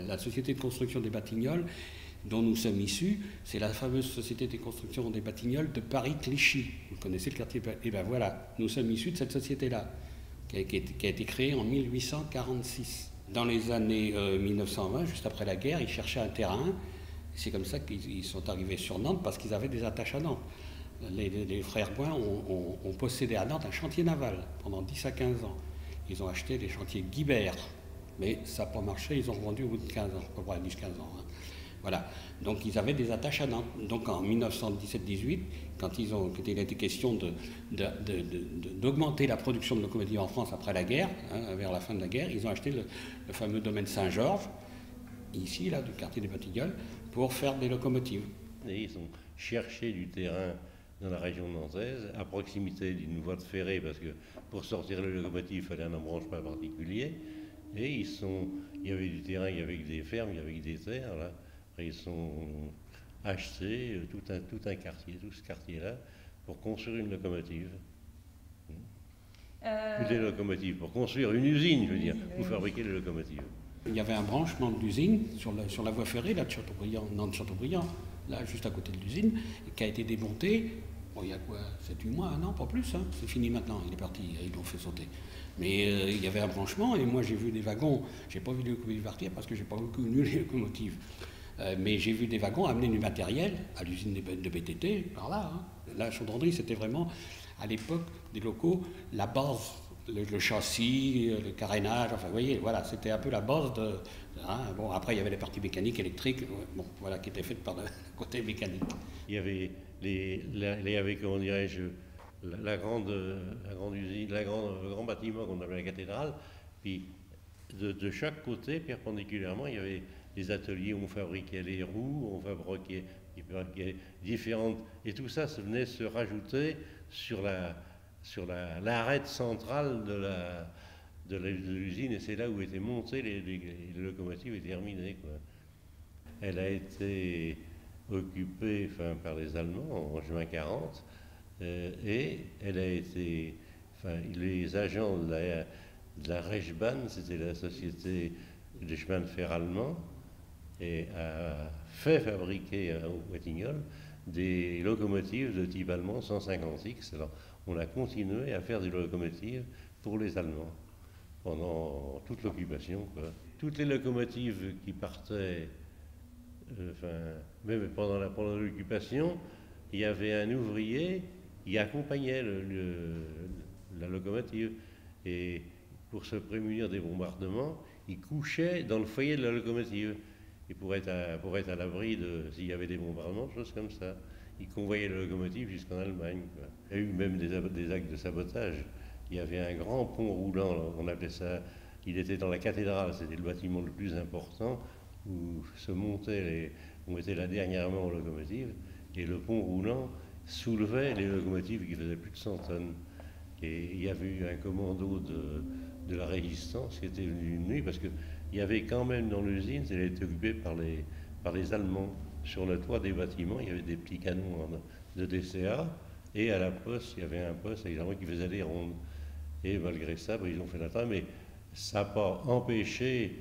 la société de construction des Batignolles, dont nous sommes issus, c'est la fameuse société de construction des Batignolles de Paris-Clichy. Vous connaissez le quartier. Et bien voilà, nous sommes issus de cette société-là, qui a été créée en 1846. Dans les années 1920, juste après la guerre, ils cherchaient un terrain. C'est comme ça qu'ils sont arrivés sur Nantes, parce qu'ils avaient des attaches à Nantes. Les frères Gouin ont possédé à Nantes un chantier naval pendant 10 à 15 ans. Ils ont acheté les chantiers Guibert, mais ça n'a pas marché, ils ont vendu au bout de 15 ans, à peu près 10-15 ans. Hein. Voilà, donc ils avaient des attaches à Nantes. Donc en 1917-18, quand il a été question d'augmenter la production de locomotives en France après la guerre, hein, vers la fin de la guerre, ils ont acheté le fameux domaine Saint-Georges, ici, là, du quartier des Batignolles, pour faire des locomotives. Et ils ont cherché du terrain dans la région nantaise, à proximité d'une voie de ferrée, parce que pour sortir les locomotives, il fallait un embranchement particulier. Et il y avait du terrain, il y avait des fermes, il y avait des terres, là. Et ils ont acheté tout un quartier, tout ce quartier-là, pour construire une locomotive. Toutes les locomotives, pour construire une usine, je veux dire, pour fabriquer les locomotives. Il y avait un branchement de l'usine sur la voie ferrée, là, de Châteaubriand, Nantes-Châteaubriand, là, juste à côté de l'usine, qui a été démonté. Bon, il y a quoi, 7-8 mois, un an, pas plus, hein, c'est fini maintenant, il est parti, ils l'ont fait sauter. Mais il y avait un branchement, et moi j'ai vu des wagons, j'ai pas vu les locomotives partir parce que j'ai pas connu les locomotives. Mais j'ai vu des wagons amener du matériel à l'usine de BTT, par là. Hein. La chaudronnerie, c'était vraiment, à l'époque des locaux, la base, le châssis, le carénage, enfin, vous voyez, voilà, c'était un peu la base de... Hein. Bon, après, il y avait les parties mécaniques, électriques, bon, voilà, qui étaient faites par le côté mécanique. Il y avait comment dirais-je, la grande usine, le grand bâtiment qu'on appelait la cathédrale, puis de chaque côté, perpendiculairement, il y avait des ateliers où on fabriquait les roues, on fabriquait différentes... Et tout ça venait se rajouter sur l'arête centrale de l'usine, et c'est là où étaient montées les locomotives et terminées, quoi. Elle a été occupée par les Allemands en juin 40, et elle a été... les agents de la Reichsbahn, c'était la société des chemins de fer allemands, et a fait fabriquer au Batignolles des locomotives de type allemand 150X. Alors, on a continué à faire des locomotives pour les Allemands pendant toute l'occupation, quoi. Toutes les locomotives qui partaient, même pendant l'occupation, il y avait un ouvrier qui accompagnait la locomotive. Et pour se prémunir des bombardements, il couchait dans le foyer de la locomotive. Et pour être à l'abri s'il y avait des bombardements, choses comme ça. Il convoyait la locomotive jusqu'en Allemagne, quoi. Il y a eu même des actes de sabotage. Il y avait un grand pont roulant, là, on appelait ça, il était dans la cathédrale, c'était le bâtiment le plus important, où on mettait là dernièrement aux locomotives, et le pont roulant soulevait les locomotives qui faisaient plus de 100 tonnes. Et il y avait eu un commando de la résistance qui était venu une nuit, parce qu'il y avait quand même dans l'usine, elle était occupée par les Allemands. Sur le toit des bâtiments, il y avait des petits canons de DCA, et à la poste, il y avait un poste avec des Allemands qui faisaient des rondes. Et malgré ça, ils ont fait la trame, mais ça n'a pas empêché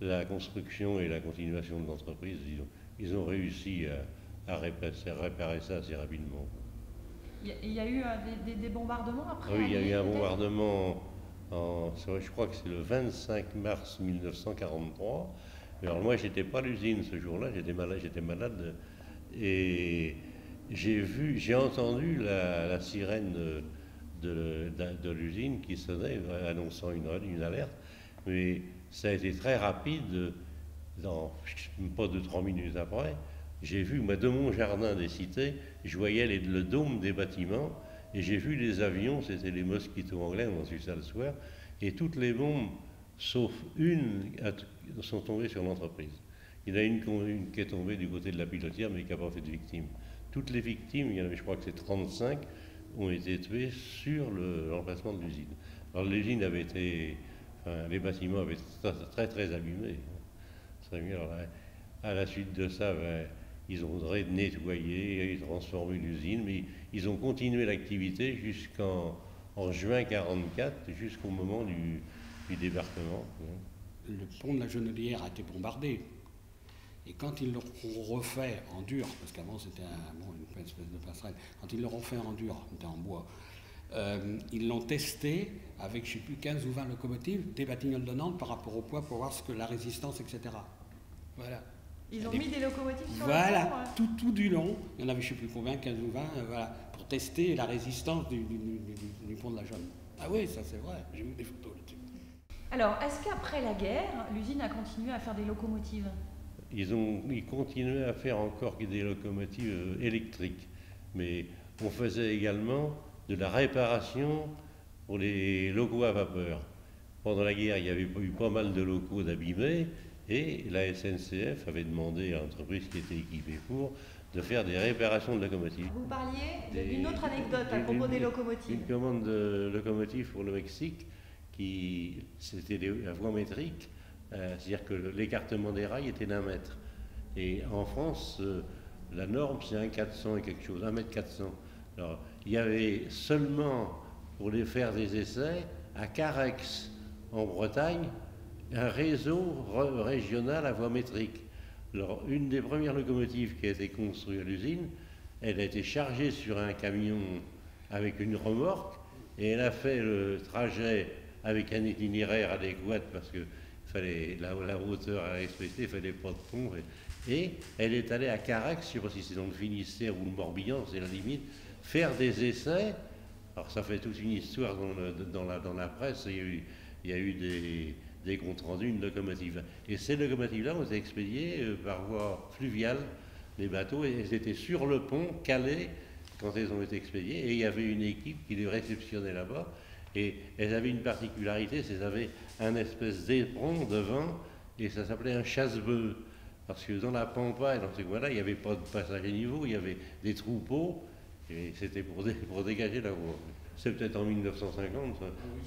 la construction et la continuation de l'entreprise. Ils ont réussi à réparer ça assez rapidement. Il y a eu des bombardements après? Oui, il y a eu un bombardement, je crois que c'est le 25 mars 1943. Mais alors moi, j'étais pas à l'usine ce jour-là, j'étais malade, et j'ai entendu la sirène de l'usine qui sonnait, annonçant une alerte, mais ça a été très rapide. Pas de 3 minutes après, j'ai vu, moi, de mon jardin des cités, je voyais le dôme des bâtiments, et j'ai vu les avions, c'était les Mosquitos anglais, on a su ça le soir, et toutes les bombes, sauf une, sont tombées sur l'entreprise. Il y en a une qui est tombée du côté de la pilotière, mais qui n'a pas fait de victimes. Toutes les victimes, il y en avait, je crois que c'est 35, ont été tuées sur l'emplacement de l'usine. Alors l'usine avait été... les bâtiments avaient été très très abîmés. Alors, à la suite de ça, ils ont nettoyé et transformé l'usine, mais ils ont continué l'activité jusqu'en juin 1944, jusqu'au moment du débarquement. le pont de la Genelière a été bombardé. Et quand ils l'ont refait en dur, parce qu'avant c'était une espèce de passerelle, quand ils l'ont refait en dur, c'était en bois, ils l'ont testé avec, je ne sais plus, 15 ou 20 locomotives des Batignolles de Nantes par rapport au poids pour voir ce que la résistance, etc. Voilà. Ils ont mis des locomotives sur voilà, le pont, tout du long, il y en avait je ne sais plus combien, 15 ou 20, voilà, pour tester la résistance du pont de la Jeune. Ah oui, ça c'est vrai, j'ai vu des photos là-dessus. Alors, est-ce qu'après la guerre, l'usine a continué à faire des locomotives? Ils continuaient à faire encore des locomotives électriques, mais on faisait également de la réparation pour les locaux à vapeur. Pendant la guerre, il y avait eu pas mal de locaux d'abîmés, et la SNCF avait demandé à l'entreprise qui était équipée de faire des réparations de locomotives. Vous parliez d'une autre anecdote à propos des locomotives. Une commande de locomotive pour le Mexique, c'était la voie métrique, c'est-à-dire que l'écartement des rails était d'1 mètre. Et en France, la norme c'est 1,400 et quelque chose, 1,4 m. Alors, il y avait seulement, pour les faire des essais, à Carex, en Bretagne, un réseau régional à voie métrique. Alors, une des premières locomotives qui a été construite à l'usine, elle a été chargée sur un camion avec une remorque, et elle a fait le trajet avec un itinéraire adéquat parce que fallait la hauteur à respecter, il fallait pas de pont. Et elle est allée à Carax, je ne sais pas si c'est dans le Finistère ou le Morbihan, c'est la limite, faire des essais. Alors ça fait toute une histoire dans la presse, il y a eu des comptes rendus, une locomotive. Et ces locomotives-là ont été expédiées par voie fluviale, les bateaux, et elles étaient sur le pont, calées, quand elles ont été expédiées, et il y avait une équipe qui les réceptionnait là-bas. Et elles avaient une particularité, c'est qu'elles avaient un espèce d'éperon devant, et ça s'appelait un chasse-bœuf. Parce que dans la pampa et dans ces coins-là, il n'y avait pas de passage à niveau, il y avait des troupeaux, et c'était pour dégager la voie. C'est peut-être en 1950, ça,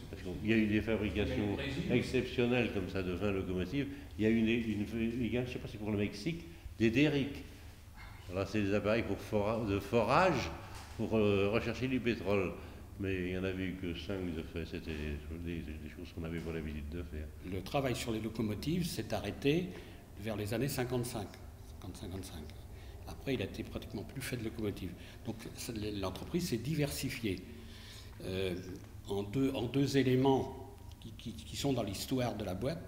parce qu'il y a eu des fabrications exceptionnelles comme ça de 20 locomotives. Il y a eu je ne sais pas si c'est pour le Mexique, des derricks. Alors c'est des appareils de forage pour rechercher du pétrole. Mais il n'y en avait eu que 5 de fait, c'était des choses qu'on n'avait pas l'habitude de faire. Le travail sur les locomotives s'est arrêté vers les années 55. Après, il a été pratiquement plus fait de locomotives. Donc l'entreprise s'est diversifiée en deux éléments qui sont dans l'histoire de la boîte.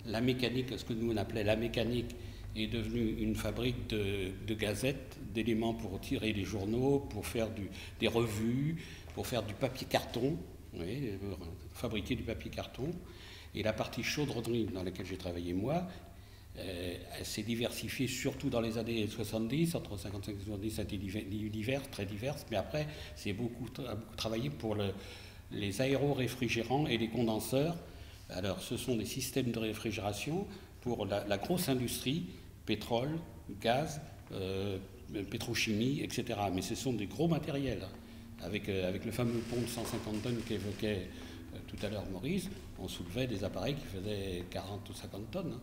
La mécanique, ce que nous on appelait la mécanique, est devenue une fabrique de gazettes, d'éléments pour tirer les journaux, pour faire des revues, pour faire du papier carton, fabriquer du papier carton. Et la partie chaudronnerie dans laquelle j'ai travaillé moi, elle s'est diversifiée surtout dans les années 70, entre 55 et 70, ça a été divers, très divers, mais après, c'est beaucoup travaillé pour les aéroréfrigérants et les condenseurs. Alors, ce sont des systèmes de réfrigération pour la grosse industrie, pétrole, gaz, pétrochimie, etc. Mais ce sont des gros matériels. Avec le fameux pont de 150 tonnes qu'évoquait tout à l'heure Maurice, on soulevait des appareils qui faisaient 40 ou 50 tonnes.